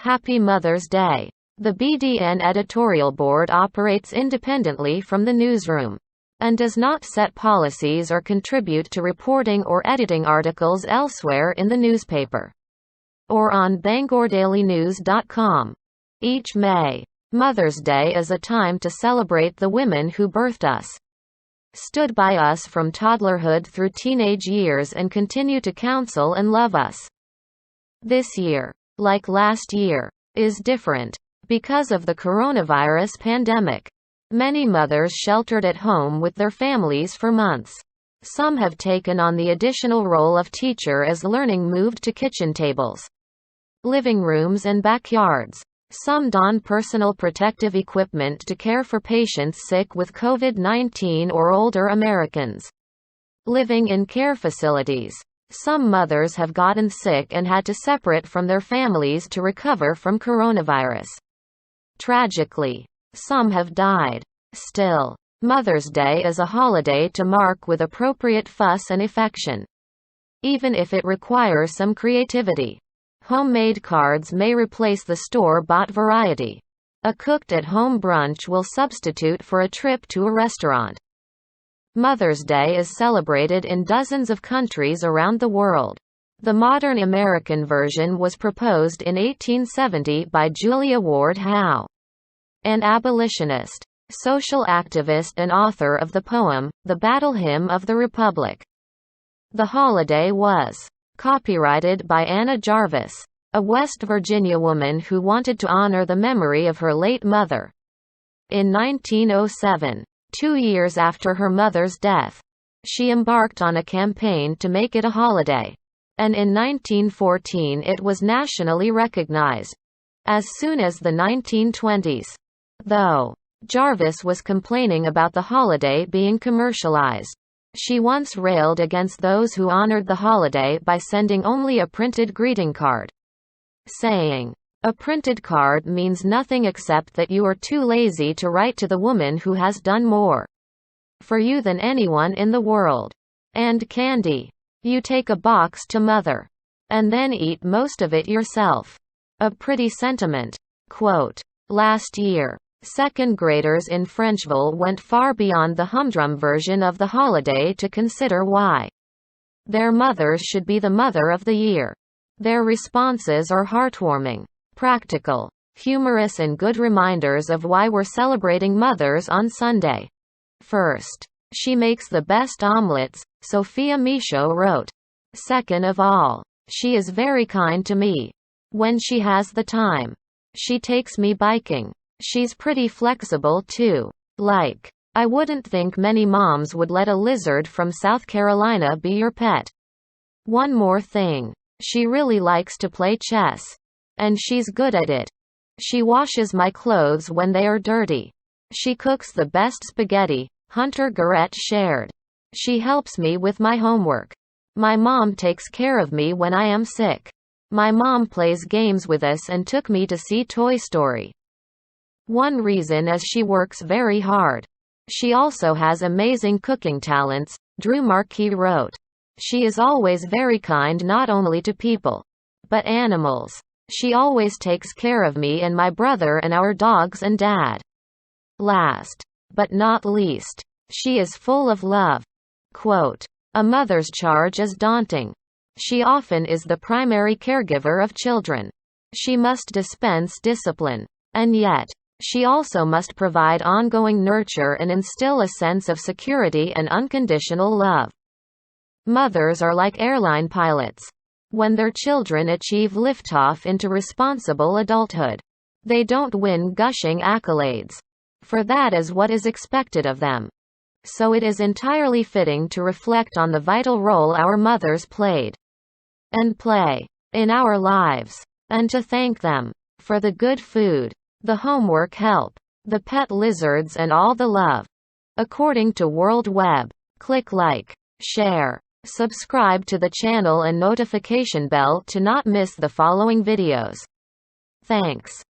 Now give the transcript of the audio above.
Happy Mother's Day. The BDN editorial board operates independently from the newsroom and does not set policies or contribute to reporting or editing articles elsewhere in the newspaper or on BangorDailyNews.com. Each May, Mother's Day is a time to celebrate the women who birthed us, stood by us from toddlerhood through teenage years, and continue to counsel and love us. This year, like last year, is different because of the coronavirus pandemic. Many mothers sheltered at home with their families for months. Some have taken on the additional role of teacher as learning moved to kitchen tables, living rooms and backyards. Some don personal protective equipment to care for patients sick with COVID-19 or older Americans living in care facilities. Some mothers have gotten sick and had to separate from their families to recover from coronavirus. Tragically, some have died. Still, Mother's Day is a holiday to mark with appropriate fuss and affection, even if it requires some creativity. Homemade cards may replace the store-bought variety. A cooked-at-home brunch will substitute for a trip to a restaurant. Mother's Day is celebrated in dozens of countries around the world. The modern American version was proposed in 1870 by Julia Ward Howe, an abolitionist, social activist and author of the poem, The Battle Hymn of the Republic. The holiday was copyrighted by Anna Jarvis, a West Virginia woman who wanted to honor the memory of her late mother. In 1907, 2 years after her mother's death, she embarked on a campaign to make it a holiday, and in 1914 it was nationally recognized. As soon as the 1920s, though, Jarvis was complaining about the holiday being commercialized. She once railed against those who honored the holiday by sending only a printed greeting card, saying, "A printed card means nothing except that you are too lazy to write to the woman who has done more for you than anyone in the world. And candy. You take a box to mother, and then eat most of it yourself." A pretty sentiment. Quote, "Last year, second graders in Frenchville went far beyond the humdrum version of the holiday to consider why their mothers should be the Mother of the Year. Their responses are heartwarming, practical, humorous and good reminders of why we're celebrating mothers on Sunday. First, she makes the best omelets," Sophia Michaud wrote. "Second of all, she is very kind to me. When she has the time, she takes me biking. She's pretty flexible too. Like, I wouldn't think many moms would let a lizard from South Carolina be your pet. One more thing. She really likes to play chess. And she's good at it. She washes my clothes when they are dirty. She cooks the best spaghetti," Hunter Garrett shared. "She helps me with my homework. My mom takes care of me when I am sick. My mom plays games with us and took me to see Toy Story. One reason is she works very hard. She also has amazing cooking talents," Drew Markey wrote. "She is always very kind not only to people, but animals. She always takes care of me and my brother and our dogs and dad. Last but not least, she is full of love." Quote, "A mother's charge is daunting. She often is the primary caregiver of children. She must dispense discipline. And yet, she also must provide ongoing nurture and instill a sense of security and unconditional love. Mothers are like airline pilots. When their children achieve liftoff into responsible adulthood, they don't win gushing accolades, for that is what is expected of them. So it is entirely fitting to reflect on the vital role our mothers played and play in our lives, and to thank them for the good food, the homework help, the pet lizards and all the love." According to World Web. Click like, share, subscribe to the channel and notification bell to not miss the following videos. Thanks.